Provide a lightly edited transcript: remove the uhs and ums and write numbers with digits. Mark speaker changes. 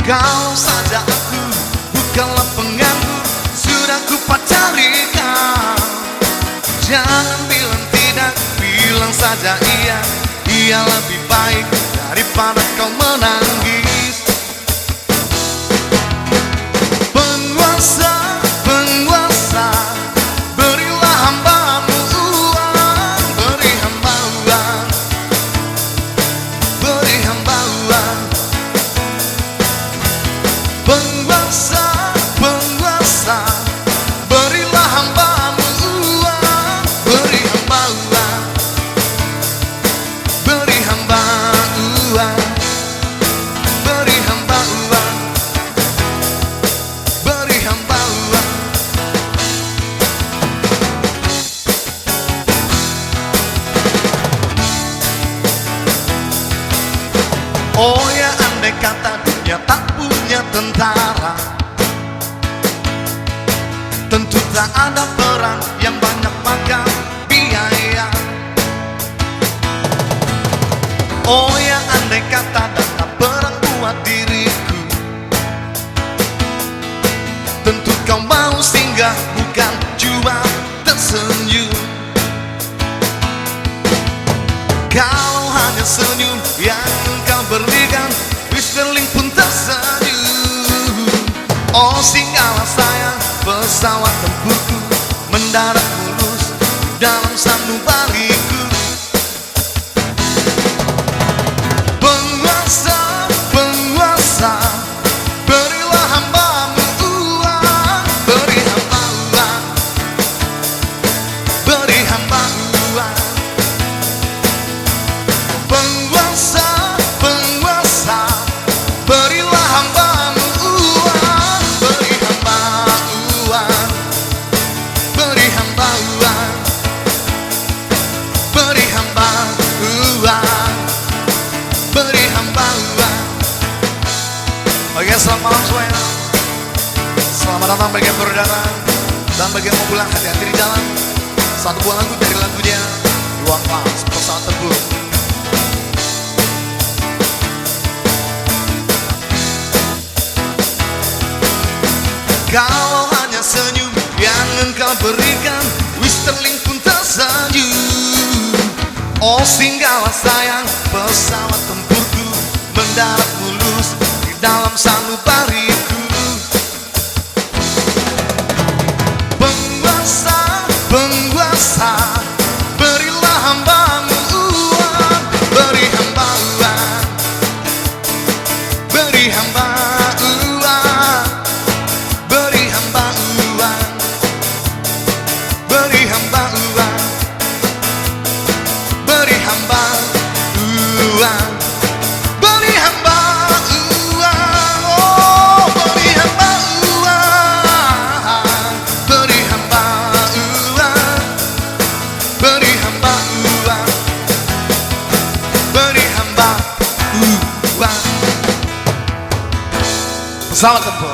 Speaker 1: Kalau saja aku bukanlah penganggur, sudah ku pacari kau. Jangan bilang tidak, bilang saja iya. Iya lebih baik daripada kau menangis. Penguasa, penguasa, berilah hambamu uang. Beri hamba uang, beri hamba uang. Penguasa, penguasa, berilah hambamu uang. Beri hamba uang, beri hamba uang, beri hamba uang, beri hamba uang. Oh ya, andai kata dunia tak punya tentara, tentu tak ada perang yang banyak makan biaya. Oh ya, andai kata dana perang buat diriku, tentu kau mau singgah bukan cuma tersenyum. Kalau hanya senyum yang kau berikan, Sterling pun tersenyum. Oh singgahlah sayang, pesawat tempurku mendarat mulus dalam sanubariku. Penguasa, penguasa, berilah hambamu uang. Beri hamba uang, beri hamba uang. Penguasa, penguasa, berilah hambamu uang. Beri hamba uang, beri hamba uang, beri hamba uang, beri hamba uang. Oke, selamat malam semuanya. Selamat datang bagi yang baru datang dan bagi yang mau pulang, hati-hati di jalan. Satu buah lagu dari lagunya Iwan Fals, Pesawat Tempur. Kalau hanya senyum yang engkau berikan, Sterling pun tersenyum. Oh singgahlah sayang, pesawat tempurku mendarat mulus di dalam sanubariku. Penguasa, penguasa, berilah hambamu uang. Beri hamba uang, beri hamba uang, beri hamba uang, beri hamba uang, beri hamba uang, beri hamba uang. Oh beri hamba uang, beri hamba uang, beri hamba uang, beri hamba uang. Pesawat tempur.